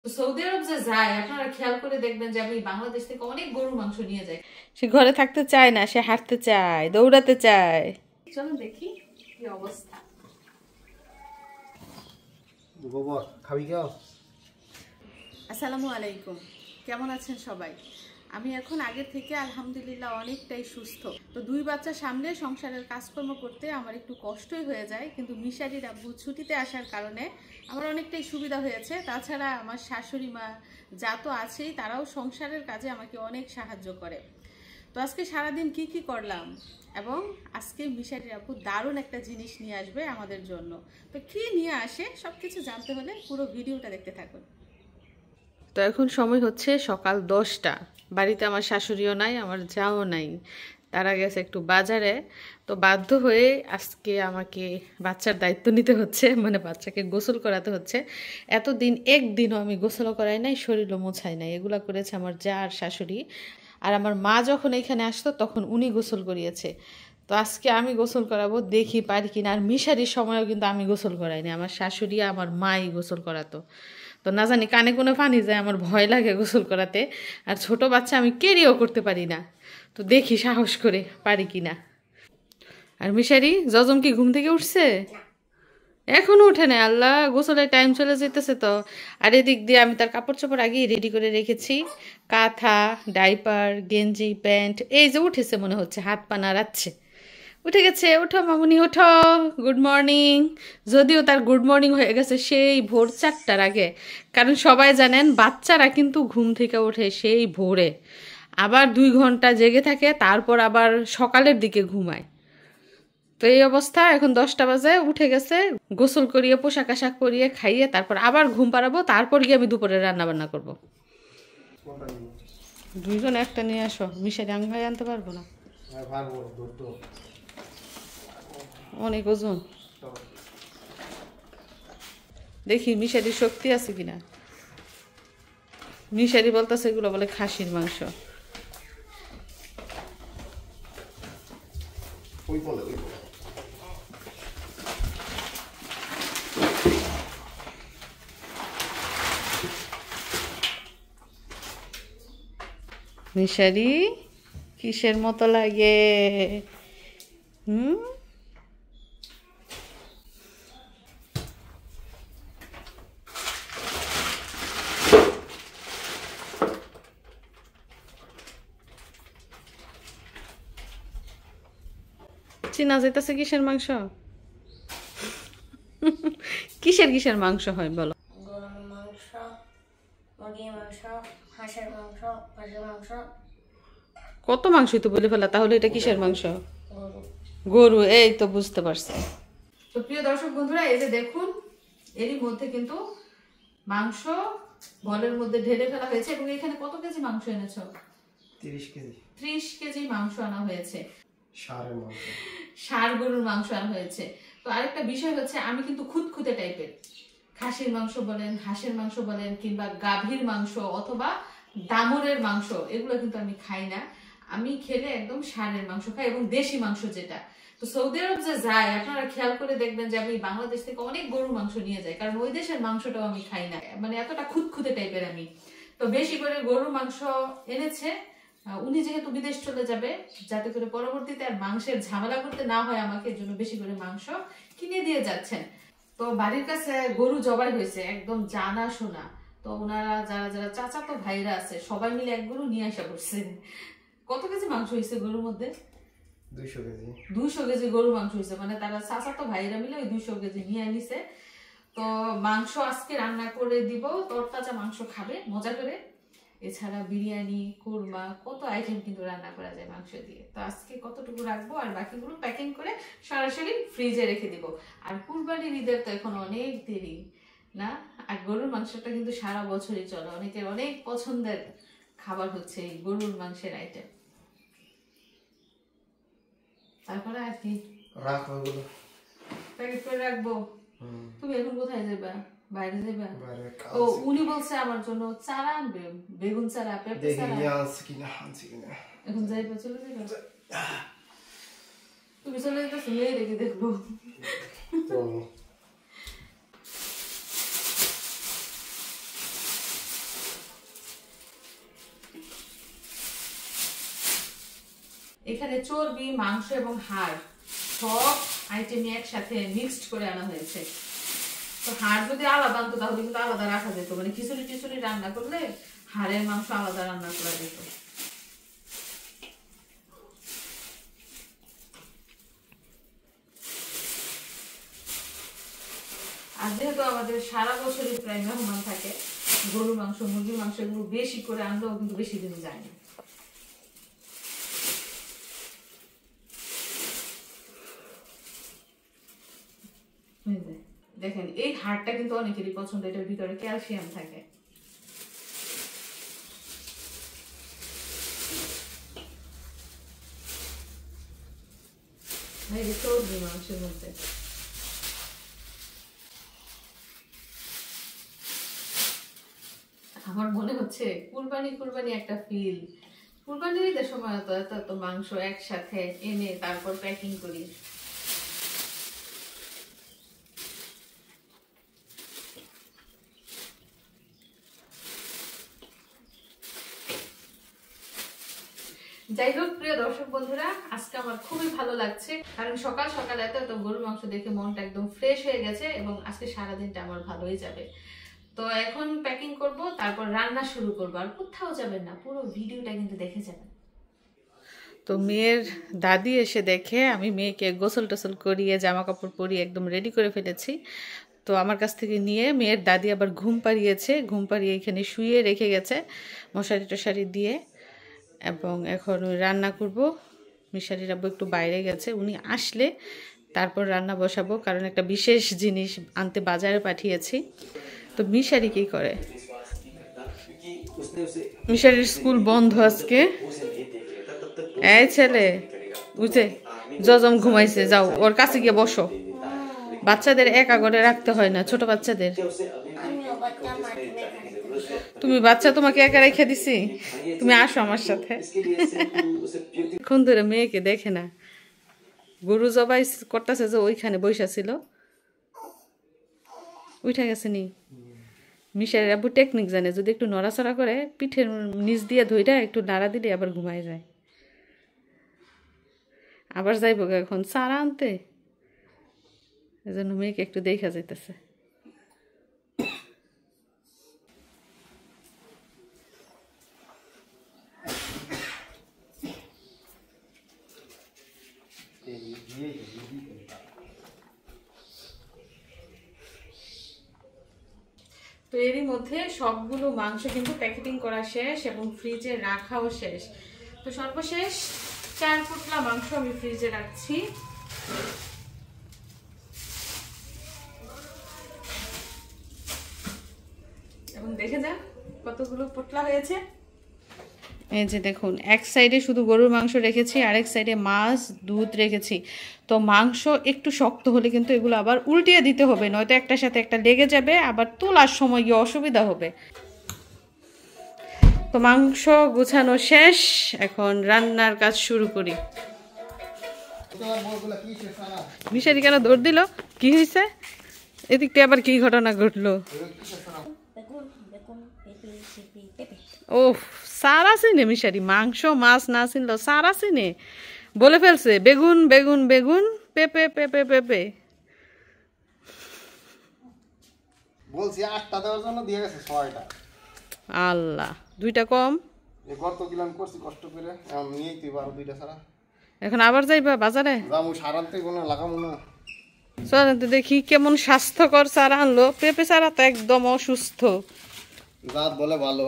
Saudi আরব যে যায় আপনারা খেয়াল করে দেখবেন যে আমি বাংলাদেশ থেকে অনেক গরুর মাংস নিয়ে যাই। সে ঘরে থাকতে চায় না, সে হাঁটতে চায়, দৌড়াতে চায়। চলুন দেখি কি অবস্থা। আসসালামু আলাইকুম, কেমন আছেন সবাই? আমি এখন আগের থেকে আলহামদুলিল্লাহ অনেকটাই সুস্থ। তো দুই বাচ্চা সামনে সংসারের কাজকর্ম করতে আমার একটু কষ্টই হয়ে যায়, কিন্তু মিশারির আব্বু ছুটিতে আসার কারণে আমার অনেকটাই সুবিধা হয়েছে। তাছাড়া আমার শাশুড়ি মা যা তো আছেই, তারাও সংসারের কাজে আমাকে অনেক সাহায্য করে। তো আজকে সারাদিন কি কি করলাম, এবং আজকে মিশারির আপু দারুণ একটা জিনিস নিয়ে আসবে আমাদের জন্য। তো কি নিয়ে আসে সবকিছু জানতে হলে পুরো ভিডিওটা দেখতে থাকুন। তো এখন সময় হচ্ছে সকাল 10টা। বাড়িতে আমার শাশুড়িও নাই, আমার যাও নাই, তারা গেছে একটু বাজারে। তো বাধ্য হয়ে আজকে আমাকে বাচ্চার দায়িত্ব নিতে হচ্ছে, মানে বাচ্চাকে গোসল করাতে হচ্ছে। এতদিন একদিনও আমি গোসলও করাই নাই, শরীরও মোছাই নাই, এগুলা করেছে আমার যা আর শাশুড়ি। আর আমার মা যখন এখানে আসতো তখন উনি গোসল করিয়েছে। তো আজকে আমি গোসল করাবো, দেখি পারি কিনা। আর মিশারির সময়ও কিন্তু আমি গোসল করাইনি, আমার শাশুড়ি আমার মাই গোসল করাতো। তো না জানি কানে কোনো পানি যায়, আমার ভয় লাগে গোসল করাতে। আর ছোট বাচ্চা আমি ক্যারিও করতে পারি না, তো দেখি সাহস করে পারি কিনা। আর মিশারি জজম কি ঘুম থেকে উঠছে? এখনো উঠে না, আল্লাহ, গোসলের টাইম চলে যেতেছে তো। আর এদিক দিয়ে আমি তার কাপড় চোপড় আগেই রেডি করে রেখেছি, কাঁথা, ডাইপার, গেঞ্জি, প্যান্ট। এই যে উঠেছে মনে হচ্ছে, হাত পা নাড়াচ্ছে। উঠে গেছে, ওঠো মামুনি ওঠো, গুড মর্নিং। যদিও তার গুড মর্নিং হয়ে গেছে সেই ভোর 4টার আগে, কারণ সবাই জানেন বাচ্চারা কিন্তু ঘুম থেকে ওঠে সেই ভোরে, আবার 2 ঘন্টা জেগে থাকে, তারপর আবার সকালের দিকে ঘুমায়। তো এই অবস্থা, এখন 10টা বাজে, উঠে গেছে। গোসল করিয়ে পোশাক আশাক পরিয়ে খাইয়ে তারপর আবার ঘুম পাড়াবো, তারপর গিয়ে আমি দুপুরে রান্না বান্না করবো। দুইজন একটা নিয়ে আসো, মিশারি আঙ্গাই আনতে পারবো না, অনেক ওজন। দেখি মিশারির শক্তি আছে কিনা। মিশারি বলতেছে এগুলো বলে খাসির মাংস। মিশারি কিসের মতো লাগে? হুম, চিনা যাইতেছে কিসের মাংস? কিসের কিসের মাংস হয় বলো? গরুর মাংস, মুরগির মাংস, হাঁসের মাংস, মুরগির মাংস। কত মাংসই তো বলে ফেলা, তাহলে এটা কিসের মাংস? গরু। গরু, এই তো বুঝতে পারছি। তো প্রিয় দর্শক বন্ধুরা, এই যে দেখুন, এরই মধ্যে কিন্তু মাংস বলের মধ্যে ঢেলে ফেলা হয়েছে। এবং এখানে কত কেজি মাংস এনেছো? 30 কেজি। 30 কেজি মাংস আনা হয়েছে, ষাঁড়ের মাংস, ষাঁড় গরুর মাংস আনা হয়েছে। তো আরেকটা বিষয় হচ্ছে, আমি কিন্তু খুঁতখুঁতে টাইপের। খাসির মাংস বলেন, হাঁসের মাংস বলেন, কিংবা গাভীর মাংস অথবা দামুরের মাংস, এগুলো কিন্তু আমি খাই না। আমি খেলে একদম ষাঁড়ের মাংস খাই, এবং দেশি মাংস যেটা। তো সৌদি আরব যে যায় আপনারা খেয়াল করে দেখবেন যে আমি বাংলাদেশ থেকে অনেক গরুর মাংস নিয়ে যাই, কারণ ওই দেশের মাংসটাও আমি খাই না, মানে এতটা খুঁতখুঁতে টাইপের আমি। তো বেশি করে গরুর মাংস এনেছে। উনি যেহেতু বিদেশ চলে যাবে, যাতে করে পরবর্তীতে আর মাংসের ঝামেলা করতে না হয় আমাকে, এর জন্য বেশি করে মাংস কিনে দিয়ে যাচ্ছেন। তো বাড়ির কাছে গরু জবাই হয়েছে, একদম জানা শোনা। তো ওনারা যারা যারা চাচাতো ভাইরা আছে সবাই মিলে এক গরু নিয়ে আসা করছে। কত কেজি মাংস হয়েছে গরুর মধ্যে? 200 কেজি। 200 কেজি গরুর মাংস হয়েছে, মানে তারা চাচাতো ভাইরা মিলে ওই 200 কেজি নিয়ে নিছে। তো মাংস আজকে রান্না করে দিব, তরতাজা মাংস খাবে মজা করে। এছাড়া বিরিয়ানি, কুরমা, কত আইটেম কিন্তু রান্না করা যায় মাংস দিয়ে। তো আজকে কতটুকু রাখবো, আর বাকিগুলো প্যাকিং করে সরাসরি ফ্রিজে রেখে দিব। আর কুরবানির ঈদের তো এখন অনেক দেরি না। আর গরুর মাংসটা কিন্তু সারা বছরই চলে, অনেকের অনেক পছন্দের খাবার হচ্ছে এই গরুর মাংসের আইটেম। তারপরে আর কি রাখো এগুলো, প্যাকেট করে রাখবো। তুমি এখন কোথায় যাবে? বাইরে যাবে? বাইরে কাজ। ও, উনি বলছে আমার জন্য চারা আনবে, বেগুন চারা, পেঁপে দেখি চারা। আনছি কিনা। এখন যাইবা, চলে যাইবা? তুমি চলে যেতেছো, মেয়ে রেখে দেখবো। তো এখানে চর্বি, মাংস এবং হাড় সব আইটেম একসাথে মিক্সড করে আনা হয়েছে। তো হাড় যদি আলাদা আনতো তাহলে কিন্তু আলাদা রাখা যেত, মানে খিচুড়ি টিচুড়ি রান্না করলে হাড়ের মাংস আলাদা রান্না করা যেত। আর যেহেতু আমাদের সারা বছরই প্রায় মেহমান থাকে, গরুর মাংস, মুরগির মাংস এগুলো বেশি করে আনলেও কিন্তু বেশি দিন যায় না। দেখেন এই হাড়টা কিন্তু অনেকেরই পছন্দ, এটার ভিতরে ক্যালসিয়াম থাকে। চর্বি মাংসের মধ্যে আমার মনে হচ্ছে কুরবানি একটা ফিল। কুরবানির ঈদের সময় তো এত মাংস একসাথে এনে তারপর প্যাকিং করি। যাই হোক প্রিয় দর্শক বন্ধুরা, আজকে আমার খুবই ভালো লাগছে, কারণ সকাল সকাল এত গরুর মাংস দেখে মনটা একদম ফ্রেশ হয়ে গেছে এবং আজকে সারাদিনটা আমার ভালোই যাবে। তো এখন প্যাকিং করব, তারপর রান্না শুরু করব। আর কোথাও যাবেন না, পুরো ভিডিওটা কিন্তু দেখে যাবেন। তো মেয়ের দাদি এসে দেখে আমি মেয়েকে গোসল টোসল করিয়ে জামা কাপড় পরিয়ে একদম রেডি করে ফেলেছি। তো আমার কাছ থেকে নিয়ে মেয়ের দাদি আবার ঘুম পাড়িয়েছে, ঘুম পাড়িয়ে এখানে শুয়ে রেখে গেছে মশারি টশারি দিয়ে। এবং এখন রান্না করব। মিশারির আব্বু একটু বাইরে গেছে, উনি আসলে তারপর রান্না বসাবো, কারণ একটা বিশেষ জিনিস আনতে বাজারে পাঠিয়েছি। তো মিশারি কি করে? মিশারির স্কুল বন্ধ আজকে। এই ছেলে বুঝে জজম ঘুমাইছে, যাও ওর কাছে গিয়ে বসো। বাচ্চাদের একা করে রাখতে হয় না, ছোট বাচ্চাদের। তুমি বাচ্চা, তোমাকে একা রেখে দিছি, তুমি আসো আমার সাথে। এখন ধরে মেয়েকে দেখে না, গরু জবাই করতেছে যে ওইখানে বৈশা ছিল, উঠে গেছে নি। মিশাইয়ের আব্বু টেকনিক জানে, যদি একটু নড়াচড়া করে পিঠের নিচ দিয়ে ধইরা একটু নাড়া দিলে আবার ঘুমায় যায়। আবার যাইব এখন চারা আনতে, এজন্য মেয়েকে একটু দেখা যাইতেছে। তো এরই মধ্যে সবগুলো মাংস কিন্তু প্যাকেটিং করা শেষ এবং ফ্রিজে রাখাও শেষ। তো সর্বশেষ 4 পোটলা মাংস আমি ফ্রিজে রাখছি। এবং দেখে যান কতগুলো পোটলা হয়েছে। এই যে দেখুন, এক সাইডে শুধু গরুর মাংস রেখেছি, আরেক সাইডে মাছ দুধ রেখেছি। তো মাংস একটু শক্ত হলে কিন্তু এগুলো আবার উল্টিয়ে দিতে হবে, নয়তো একটার সাথে একটা লেগে যাবে, আবার তোলার সময় গিয়ে অসুবিধা হবে। তো মাংস গোছানো শেষ, এখন রান্নার কাজ শুরু করি। মিশারি কেন দৌড় দিল? কি হয়েছে? এদিকটা আবার কি ঘটনা ঘটলো? ও সার আছে নে মিশারি, মাংস মাছ না চিনলো সার আছে নে, বলে ফেলছে বেগুন বেগুন বেগুন, পেঁপে পেঁপে পেঁপে। বলছি 8টা দেওয়ার জন্য দিয়ে গেছে 6টা। আল্লাহ, 2টা কম। কত কিলো করছি কষ্ট করে, নিয়েই তুই 2টা ছাড়া। এখন আবার যাইবা বাজারে? যাবো, সারাতে কোনো লাগাবো না। চলেন তো দেখি কেমন স্বাস্থ্যকর চারা আনলো। পেঁপে চারা তো একদম অসুস্থ। রাত বলে ভালো,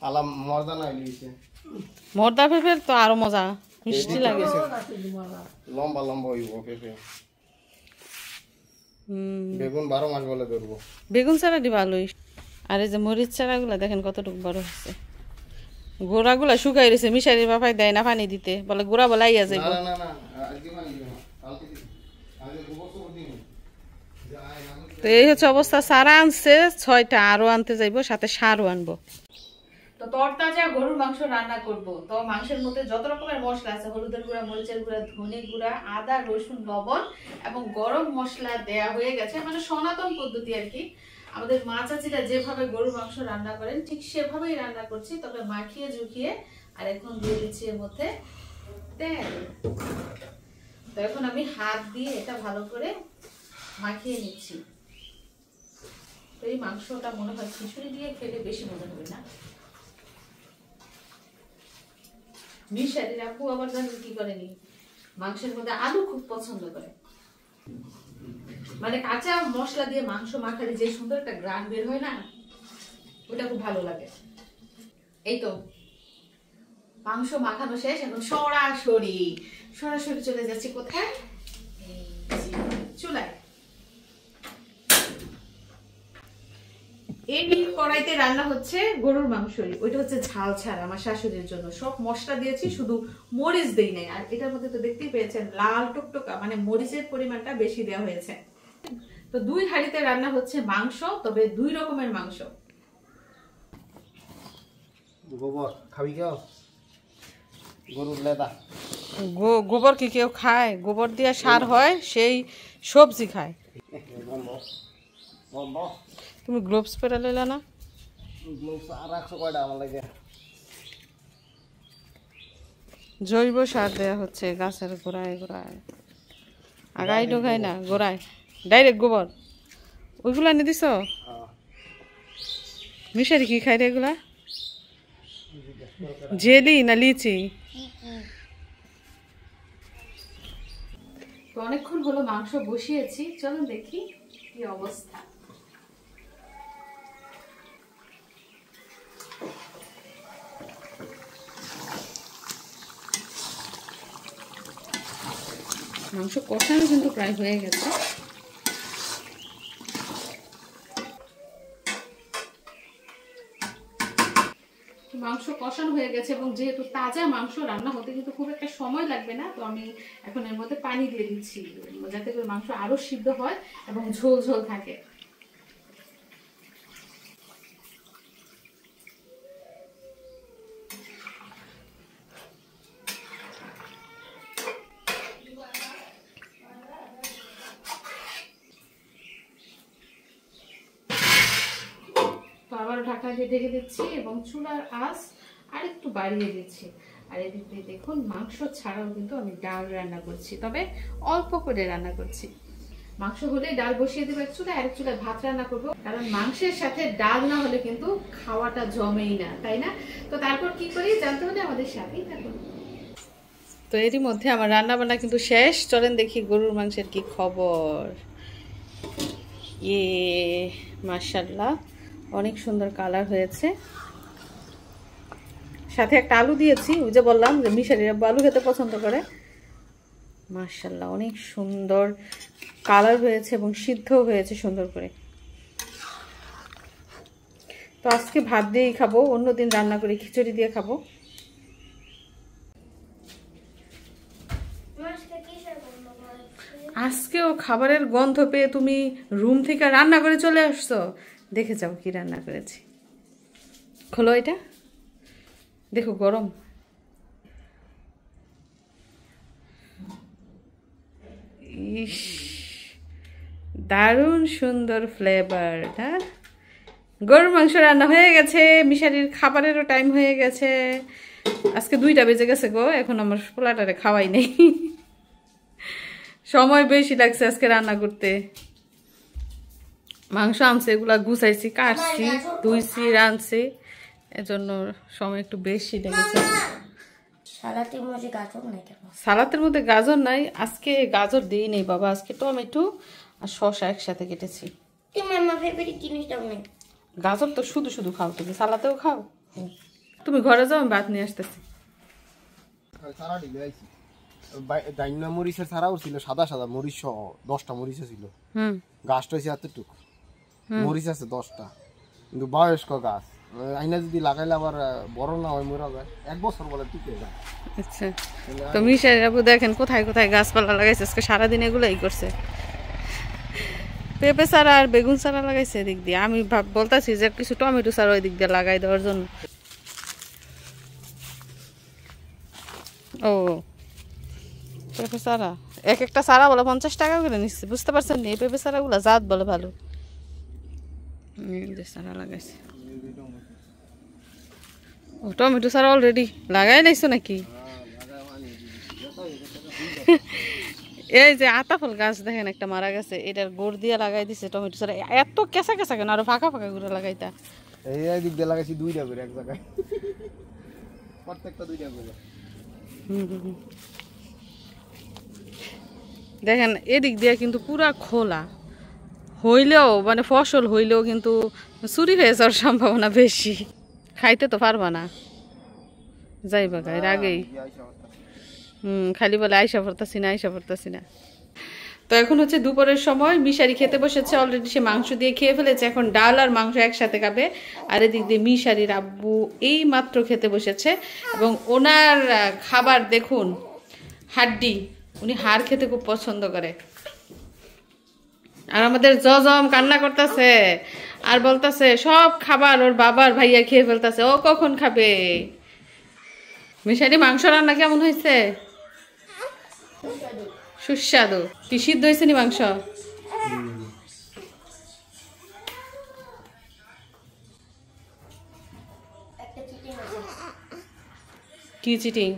আলাম মজা নাই লিয়েছে। মর্দা পেঁপের তো আরো মজা, মিষ্টি লাগে। লম্বা লম্বা হইব পেঁপে। বেগুন 12 মাস বলে ধরবো। বেগুন চারাটি ভালোই। আর এই যে মরিচ চারাগুলা দেখেন কতটুকু বড় হচ্ছে। গোড়াগুলা শুকাই রয়েছে, মিশারির বাপাই দেয় না পানি দিতে, বলে গোড়া বলাইয়া যাইব। না না না, আজকে পানি দিও না, কালকে দিও। আজকে গোবর দিও। তো এই হচ্ছে অবস্থা। সারা আনছে 6টা, আরো আনতে যাইবো, সাথে সারও আনবো। তো তরতাজা গরুর মাংস রান্না করব। তো মাংসের মধ্যে যত রকমের মশলা আছে, হলুদের গুঁড়া, মরিচের গুঁড়া, ধনে গুঁড়া, আদা রসুন লবণ এবং গরম মশলা দেয়া হয়ে গেছে, মানে সনাতন পদ্ধতি আর কি। আমাদের মা চাচিরা যেভাবে গরুর মাংস রান্না করেন ঠিক সেভাবেই রান্না করছি, তবে মাখিয়ে ঝুঁকিয়ে। আর এখন দিয়ে দিচ্ছি এর মধ্যে তেল। তো এখন আমি হাত দিয়ে এটা ভালো করে মাখিয়ে নিচ্ছি। তো এই মাংসটা মনে হয় খিচুড়ি দিয়ে খেলে বেশি মজা হবে না? মিশারির আপু আবার জানেন কি করেনি, মাংসের মধ্যে আলু খুব পছন্দ করে। মানে কাঁচা মশলা দিয়ে মাংস মাখালে যে সুন্দর একটা গ্রান বের হয় না, ওটা খুব ভালো লাগে। এই তো মাংস মাখানো শেষ, এখন সরাসরি চলে যাচ্ছি কোথায়? চুলায়। এই কড়াইতে রান্না হচ্ছে গরুর মাংসই, ওইটা হচ্ছে ঝাল ছাড়া আমার শাশুড়ির জন্য। সব মশলা দিয়েছি, শুধু মরিচ দেই নাই। আর এটার মধ্যে তো দেখতেই পেয়েছেন লাল টকটকা, মানে মরিচের পরিমাণটা বেশি দেওয়া হয়েছে। তো 2 হাঁড়িতে রান্না হচ্ছে মাংস, তবে 2 রকমের মাংস। গোবর খাবি কেউ? গরুর লেদা গোবর কি কেউ খায়? গোবর দিয়ে সার হয়, সেই সবজি খায়। তুমি গ্লোভস পরে লইলা না? আর 100 কয়টা আমার লাগে। জৈব সার দেয়া হচ্ছে গাছের গোড়ায় গোড়ায়, আগাই ঢোকায় না, গোড়ায় ডাইরেক্ট গোবর। ওইগুলা এনে দিছ? মিশারি কি খাই রে এগুলা? জেলি না লিচি? তো অনেকক্ষণ হলো মাংস বসিয়েছি, চলুন দেখি কি অবস্থা। মাংস কষানো কিন্তু প্রায় হয়ে গেছে। মাংস কষানো হয়ে গেছে, এবং যেহেতু তাজা মাংস রান্না হতে কিন্তু খুব একটা সময় লাগবে না, তো আমি এখন এর মধ্যে পানি দিয়ে দিচ্ছি, যাতে করে মাংস আরো সিদ্ধ হয় এবং ঝোল ঝোল থাকে। ঢাকা দিয়ে ঢেকে দিচ্ছি এবং চুলার আঁচ আর একটু বাড়িয়ে দিচ্ছি। আর এদিক দিয়ে দেখুন মাংস ছাড়াও কিন্তু আমি ডাল রান্না করছি, তবে অল্প করে রান্না করছি। মাংস হলে ডাল বসিয়ে দেবো এক চুলায়, আরেক চুলায় ভাত রান্না করবো, কারণ মাংসের সাথে ডাল না হলে কিন্তু খাওয়াটা জমেই না, তাই না? তো তারপর কি করি জানতে হলে আমাদের সাথেই থাকুন। তো এরই মধ্যে আমার রান্না বান্না কিন্তু শেষ। চলেন দেখি গরুর মাংসের কি খবর। মাশাআল্লাহ, অনেক সুন্দর কালার হয়েছে। সাথে একটা আলু দিয়েছি, ওই যে বললাম যে মিশারিরা আলু খেতে পছন্দ করে। মাশাআল্লাহ, অনেক সুন্দর কালার হয়েছে এবং সিদ্ধ হয়েছে সুন্দর করে। তো আজকে ভাত দিয়েই খাবো, অন্যদিন রান্না করে খিচুড়ি দিয়ে খাবো। আজকেও খাবারের গন্ধ পেয়ে তুমি রুম থেকে রান্না করে চলে আসছো। দেখে যাও কি রান্না করেছি। খোলো এটা, দেখো গরম। ইস, দারুণ সুন্দর ফ্লেভার। হ্যাঁ, গরুর মাংস রান্না হয়ে গেছে, মিশারির খাবারেরও টাইম হয়ে গেছে। আজকে 2টা বেজে গেছে গো, এখন আমার পোলাটারে খাওয়াই নেই। সময় বেশি লাগছে আজকে রান্না করতে। মাংস আনছে, এগুলা গুছাইছি, কাটছি, ধুইছি, রাঁধছি, এজন্য সময় একটু বেশি লেগেছে। সালাতের মধ্যে গাজর নাই, আজকে গাজর দিই নেই বাবা, আজকে টমেটো আর শসা একসাথে কেটেছি। গাজর তো শুধু শুধু খাও, তুমি সালাতেও খাও। তুমি ঘরে যাও, আমি ভাত নিয়ে আসতেছি। মরিচের ছাড়াও ছিল সাদা সাদা মরিচ সহ 10টা মরিচ ছিল। গাছটা হয়েছে এতটুকু, মরিচ আছে 10টা, কিন্তু বয়স্ক গাছ। আইনা যদি লাগাইলে আবার বড় না হয়, মরা যায়, 1 বছর বলে টিকে যায়। আচ্ছা, তো মিশারি আপু দেখেন কোথায় কোথায় গাছপালা লাগাইছে, আজকে সারাদিন এগুলাই করছে। পেঁপে চারা আর বেগুন চারা লাগাইছে এদিক দিয়ে। আমি বলতেছি যে কিছু টমেটো চারা ওই দিক দিয়ে লাগাই দেওয়ার জন্য। ও, পেঁপে চারা এক একটা চারা বলে 50 টাকা করে নিচ্ছে, বুঝতে পারছেন? এই পেঁপে চারাগুলো জাত বলে ভালো। চারা লাগাইছে। ও, টমেটো চারা অলরেডি লাগাই নাইছো নাকি? এই যে আতাফল গাছ দেখেন একটা মারা গেছে, এটার গোড় দিয়ে লাগাই দিছে টমেটো চারা। এত কেঁচা কেঁচা কেন, আরো ফাঁকা ফাঁকা করে লাগাইতা। এই দিক দিয়ে লাগাইছি 2টা করে এক জায়গায়, প্রত্যেকটা 2টা করে। দেখেন এদিক দিয়ে কিন্তু পুরা খোলা, হইলেও মানে ফসল হইলেও কিন্তু চুরি হয়ে যাওয়ার সম্ভাবনা বেশি। খাইতে তো পারবা না, যাইবা এর আগেই। খালি বলে আইসা পড়তাছি না, আইসা পড়তাছি না। তো এখন হচ্ছে দুপুরের সময়, মিশারি খেতে বসেছে অলরেডি, সে মাংস দিয়ে খেয়ে ফেলেছে, এখন ডাল আর মাংস একসাথে খাবে। আর এদিক দিয়ে মিশারির আব্বু এই মাত্র খেতে বসেছে, এবং ওনার খাবার দেখুন হাড্ডি, উনি হাড় খেতে খুব পছন্দ করে। আর আমাদের জজম কান্না করতেছে আর বলতেছে সব খাবার ওর বাবার ভাইয়া খেয়ে ফেলতেছে, ও কখন খাবে। মিশারি মাংস রান্না কেমন হয়েছে? সুস্বাদু। কি সিদ্ধ হয়েছে নি মাংস? কি চিটিং?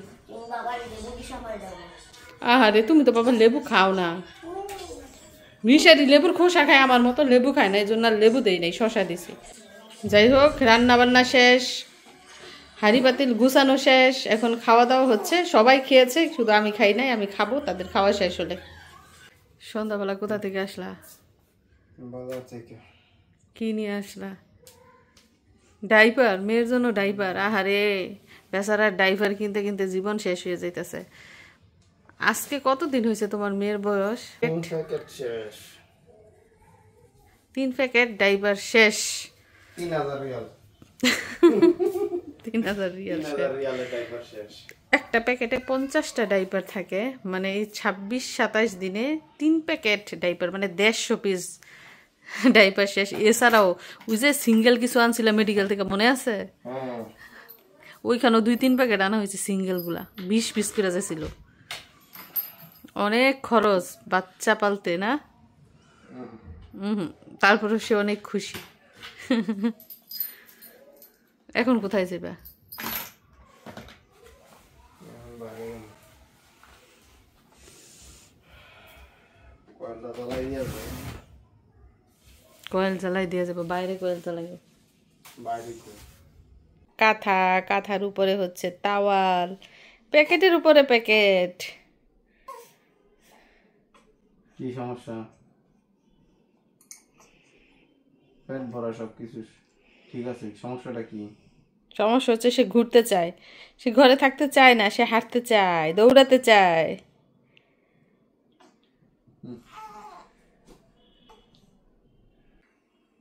আহারে তুমি তো বাবা লেবু খাও না। মিশারি লেবুর খোসা খায় আমার মতো, লেবু খায় না, এই জন্য আর লেবু দেই নাই, শশা দিছি। যাই হোক, রান্না বান্না শেষ, হাঁড়ি পাতিল গুছানো শেষ, এখন খাওয়া দাওয়া হচ্ছে। সবাই খেয়েছে, শুধু আমি খাই নাই, আমি খাবো তাদের খাওয়া শেষ হলে। সন্ধ্যাবেলা কোথা থেকে আসলা? বাজার থেকে। কি নিয়ে আসলা? ডাইপার, মেয়ের জন্য ডাইপার। আহারে বেচারার ডাইপার কিনতে কিনতে জীবন শেষ হয়ে যাইতেছে। আজকে কতদিন হয়েছে তোমার মেয়ের বয়স? 3 প্যাকেট শেষ। 3 প্যাকেট ডাইপার শেষ। 3000 রিয়াল। 3000 রিয়াল ডাইপার শেষ। একটা প্যাকেটে 50টা ডাইপার থাকে, মানে এই 26-27 দিনে 3 প্যাকেট ডাইপার, মানে 150 পিস ডাইপার শেষ। এছাড়াও ওই যে সিঙ্গেল কিছু আনছিল মেডিকেল থেকে, মনে আছে? ওইখানেও 2-3 প্যাকেট আনা হয়েছে সিঙ্গেল গুলা, 20 পিস করে যাচ্ছিল। অনেক খরচ বাচ্চা পালতে না। তারপরে সে অনেক খুশি। এখন কোথায় যাবে? কোয়েল জ্বালাই দিয়ে যাবো বাইরে, কোয়েল জ্বালাই। কাঁথা, কাঁথার উপরে হচ্ছে তাওয়াল, প্যাকেটের উপরে প্যাকেট। কি সমস্যা? পেট ভরা সবকিছু ঠিক আছে, সমস্যাটা কি? সমস্যা হচ্ছে সে ঘুরতে চায়, সে ঘরে থাকতে চায় না, সে হাঁটতে চায়, দৌড়াতে চায়।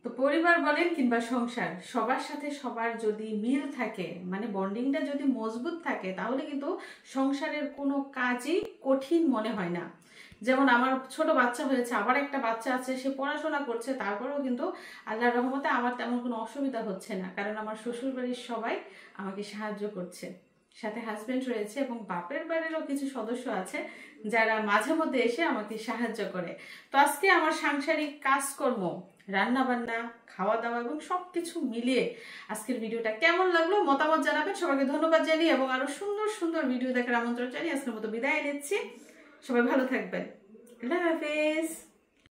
তো পরিবার বলেন কিংবা সংসার, সবার সাথে সবার যদি মিল থাকে, মানে বন্ডিংটা যদি মজবুত থাকে, তাহলে কিন্তু সংসারের কোনো কাজই কঠিন মনে হয় না। যেমন আমার ছোট বাচ্চা হয়েছে, আবার একটা বাচ্চা আছে, সে পড়াশোনা করছে, তারপরেও কিন্তু আল্লাহর রহমতে আমার তেমন কোনো অসুবিধা হচ্ছে না, কারণ আমার শ্বশুর বাড়ির সবাই আমাকে সাহায্য করছে, সাথে হাজবেন্ড রয়েছে, এবং বাপের বাড়িরও কিছু সদস্য আছে যারা মাঝে মধ্যে এসে আমাকে সাহায্য করে। তো আজকে আমার সাংসারিক কাজকর্ম, রান্না বান্না, খাওয়া দাওয়া এবং সবকিছু মিলিয়ে আজকের ভিডিওটা কেমন লাগলো মতামত জানাবেন। সবাইকে ধন্যবাদ জানিয়ে এবং আরো সুন্দর সুন্দর ভিডিও দেখার আমন্ত্রণ জানিয়ে আজকের মতো বিদায় নিচ্ছি। সবাই ভালো থাকবেন। আল্লাহ হাফেজ।